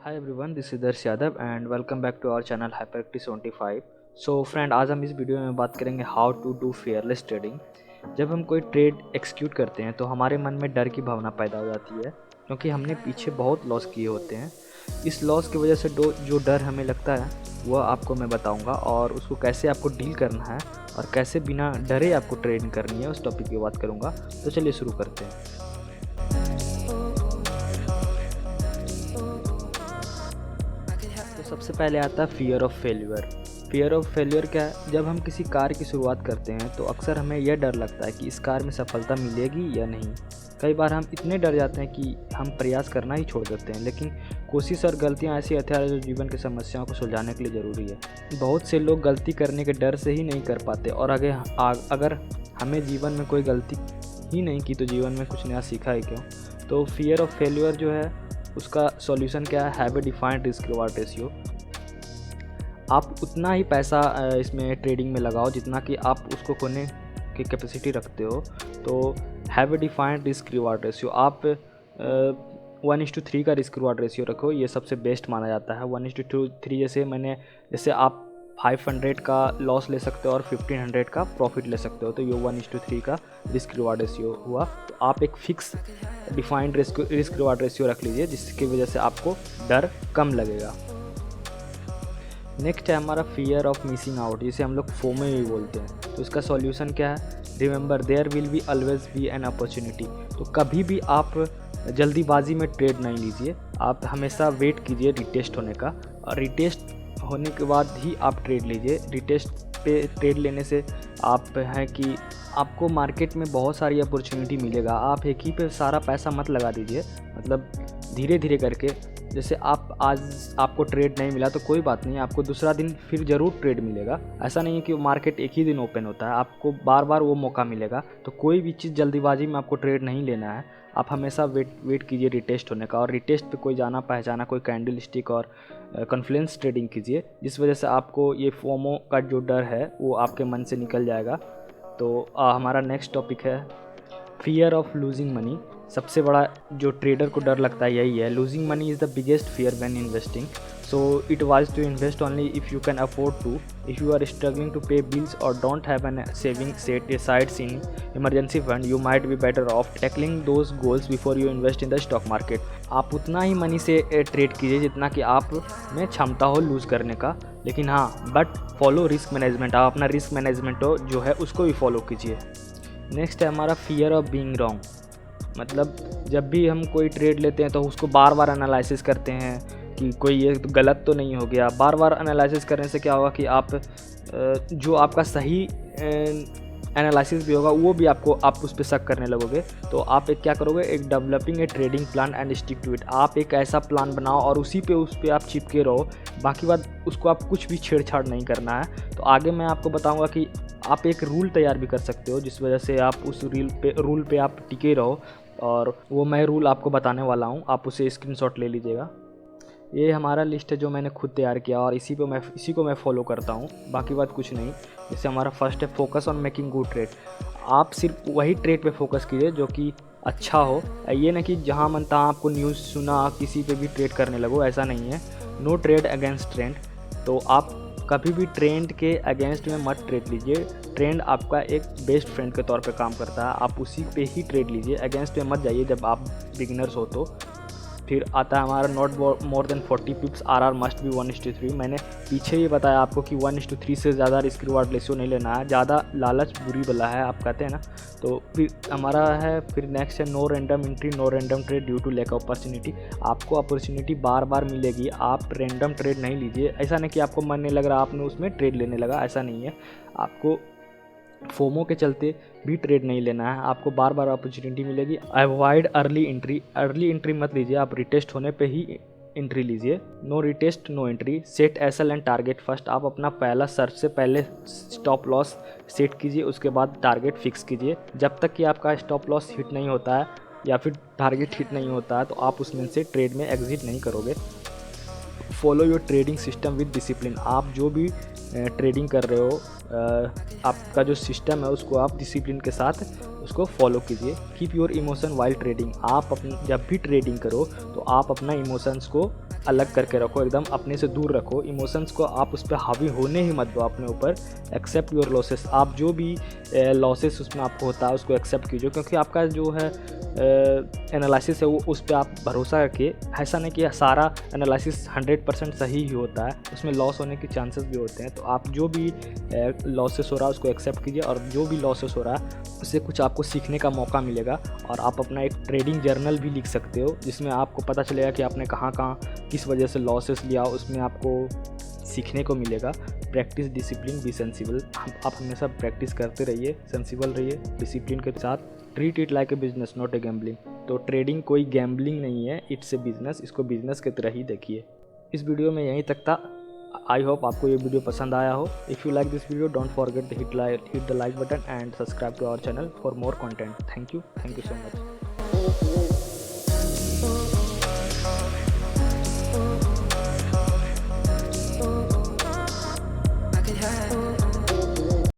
Hi everyone, this is Darsh Yadav and welcome back to our channel hyperactive 75। So friend, आज हम इस video में बात करेंगे how to do fearless trading. जब हम कोई ट्रेड एक्सिक्यूट करते हैं तो हमारे मन में डर की भावना पैदा हो जाती है, क्योंकि हमने पीछे बहुत लॉस किए होते हैं। इस लॉस की वजह से जो डर हमें लगता है वह आपको मैं बताऊंगा, और उसको कैसे आपको डील करना है और कैसे बिना डरे आपको ट्रेडिंग करनी है, उस टॉपिक की बात करूँगा। तो चलिए शुरू करते हैं। तो सबसे पहले आता है fear of failure. Fear of failure क्या है? जब हम किसी कार्य की शुरुआत करते हैं तो अक्सर हमें यह डर लगता है कि इस कार्य में सफलता मिलेगी या नहीं। कई बार हम इतने डर जाते हैं कि हम प्रयास करना ही छोड़ देते हैं, लेकिन कोशिश और गलतियां ऐसी हथियार है जो जीवन की समस्याओं को सुलझाने के लिए ज़रूरी है। बहुत से लोग गलती करने के डर से ही नहीं कर पाते, और अगर हमें जीवन में कोई गलती ही नहीं की तो जीवन में कुछ नया सीखा है क्यों? तो फियर ऑफ फेल्यूर जो है उसका सॉल्यूशन क्या है? Have a defined risk reward ratio. आप उतना ही पैसा इसमें ट्रेडिंग में लगाओ जितना कि आप उसको खोने की कैपेसिटी रखते हो। तो have a defined risk reward ratio. आप 1:3 का रिस्क रिवार्ड रेशियो रखो, ये सबसे बेस्ट माना जाता है। 1:3 जैसे आप 500 का लॉस ले सकते हो और 1500 का प्रॉफिट ले सकते हो, तो ये 1:3 का रिस्क रिवार्ड रेशियो हुआ। तो आप एक fix defined risk reward ratio रख लीजिए, जिसकी वजह से आपको डर कम लगेगा। नेक्स्ट है हमारा फियर ऑफ मिसिंग आउट, जिसे हम लोग फोमो भी बोलते हैं। तो इसका सॉल्यूशन क्या है? Remember there will be always be an opportunity. तो कभी भी आप जल्दीबाजी में ट्रेड नहीं लीजिए, आप हमेशा वेट कीजिए रिटेस्ट होने का, और रिटेस्ट होने के बाद ही आप ट्रेड लीजिए। रिटेस्ट पे ट्रेड लेने से आप हैं कि आपको मार्केट में बहुत सारी अपॉर्चुनिटी मिलेगा। आप एक ही पे सारा पैसा मत लगा दीजिए, मतलब धीरे धीरे करके। जैसे आज आपको ट्रेड नहीं मिला तो कोई बात नहीं, आपको दूसरा दिन फिर ज़रूर ट्रेड मिलेगा। ऐसा नहीं है कि मार्केट एक ही दिन ओपन होता है, आपको बार बार वो मौका मिलेगा। तो कोई भी चीज़ जल्दीबाजी में आपको ट्रेड नहीं लेना है। आप हमेशा वेट कीजिए रिटेस्ट होने का, और रिटेस्ट पे कोई जाना पहचाना कोई कैंडल स्टिक और कॉन्फ्लुएंस ट्रेडिंग कीजिए, जिस वजह से आपको ये फोमो का जो डर है वो आपके मन से निकल जाएगा। तो हमारा नेक्स्ट टॉपिक है फियर ऑफ लूजिंग मनी। सबसे बड़ा जो ट्रेडर को डर लगता है यही है। Losing money is the biggest fear when investing, so it was to invest only if you can afford to. If you are struggling to pay bills और don't have an saving set aside in emergency fund, you might be better off tackling those goals before you invest in the stock market. आप उतना ही money से trade कीजिए जितना कि आप में क्षमता हो लूज़ करने का, लेकिन हाँ, बट फॉलो रिस्क मैनेजमेंट। आप अपना रिस्क मैनेजमेंट जो है उसको भी फॉलो कीजिए। नेक्स्ट है हमारा फियर ऑफ बीइंग रॉन्ग। मतलब जब भी हम कोई ट्रेड लेते हैं तो उसको बार बार एनालिसिस करते हैं कि कोई ये गलत तो नहीं हो गया। बार बार एनालिसिस करने से क्या होगा कि आप जो आपका सही एनालिसिस भी होगा वो भी आप उस पर शक करने लगोगे। तो आप एक क्या करोगे, एक developing a trading plan and stick to it. आप एक ऐसा प्लान बनाओ और उस पर आप चिपके रहो, बाकी बात उसको आप कुछ भी छेड़छाड़ नहीं करना है। तो आगे मैं आपको बताऊंगा कि आप एक रूल तैयार भी कर सकते हो, जिस वजह से आप उस रूल पे आप टिके रहो, और वो मैं रूल आपको बताने वाला हूँ, आप उसे स्क्रीनशॉट ले लीजिएगा। ये हमारा लिस्ट है जो मैंने खुद तैयार किया, और इसी को मैं फॉलो करता हूँ, बाकी बात कुछ नहीं। जैसे हमारा फर्स्ट है focus on making good trade. आप सिर्फ वही ट्रेड पे फोकस कीजिए जो कि अच्छा हो। ये ना कि जहाँ मन तहाँ आपको न्यूज़ सुना किसी पे भी ट्रेड करने लगो, ऐसा नहीं है। No trade against trend. तो आप कभी भी ट्रेंड के अगेंस्ट में मत ट्रेड लीजिए। ट्रेंड आपका एक बेस्ट फ्रेंड के तौर पे काम करता है, आप उसी पे ही ट्रेड लीजिए, अगेंस्ट में मत जाइए जब आप बिगिनर्स हो तो। फिर आता है हमारा not more than 40 पिप्स, RR must be 1:3। मैंने पीछे ये बताया आपको कि 1:3 से ज़्यादा रिस्क रिवार्ड रेशियो नहीं लेना है, ज़्यादा लालच बुरी बला है, आप कहते हैं ना। तो फिर हमारा है, फिर नेक्स्ट है no random entry no random trade due to lack of opportunity. आपको अपॉर्चुनिटी बार बार मिलेगी, आप रैंडम ट्रेड नहीं लीजिए। ऐसा नहीं कि आपको मन नहीं लग रहा आपने उसमें ट्रेड लेने लगा, ऐसा नहीं है। आपको फोमो के चलते भी ट्रेड नहीं लेना है, आपको बार बार अपॉर्चुनिटी मिलेगी। अवॉइड अर्ली एंट्री मत लीजिए, आप रिटेस्ट होने पे ही एंट्री लीजिए। No retest no entry. Set SL and target first. आप अपना पहला सर्च से पहले स्टॉप लॉस सेट कीजिए, उसके बाद टारगेट फिक्स कीजिए। जब तक कि आपका स्टॉप लॉस हिट नहीं होता है या फिर टारगेट हिट नहीं होता है तो आप उसमें से ट्रेड में एग्जिट नहीं करोगे। Follow your trading system with discipline. आप जो भी ट्रेडिंग कर रहे हो, आपका जो सिस्टम है उसको आप डिसिप्लिन के साथ उसको फॉलो कीजिए। Keep your emotion while trading. आप जब भी ट्रेडिंग करो तो आप अपना इमोशंस को अलग करके रखो, एकदम अपने से दूर रखो। इमोशंस को आप उस पर हावी होने ही मत दो अपने ऊपर। एक्सेप्ट योर लॉसेस, आप जो भी लॉसेस उसमें आपको होता है उसको एक्सेप्ट कीजिए, क्योंकि आपका जो है एनालिसिस है वो उस पर आप भरोसा रखिए। ऐसा नहीं कि सारा एनालिसिस 100% सही ही होता है, उसमें लॉस होने के चांसेस भी होते हैं। तो आप जो भी लॉसेस हो रहा है उसको एक्सेप्ट कीजिए, और जो भी लॉसेस हो रहा है उससे कुछ आपको सीखने का मौका मिलेगा। और आप अपना एक ट्रेडिंग जर्नल भी लिख सकते हो, जिसमें आपको पता चलेगा कि आपने कहाँ कहाँ किस वजह से लॉसेस लिया, उसमें आपको सीखने को मिलेगा। प्रैक्टिस डिसिप्लिन, बी सेंसिबल, आप हमेशा प्रैक्टिस करते रहिए, सेंसिबल रहिए डिसिप्लिन के साथ। Treat it like a business not a gambling. तो ट्रेडिंग कोई गैम्बलिंग नहीं है, इट्स ए बिजनेस, इसको बिजनेस की तरह ही देखिए। इस वीडियो में यहीं तक था। आई होप आपको ये वीडियो पसंद आया हो। If you like this video don't forget to hit the like button and subscribe to our channel for more content. Thank you so much.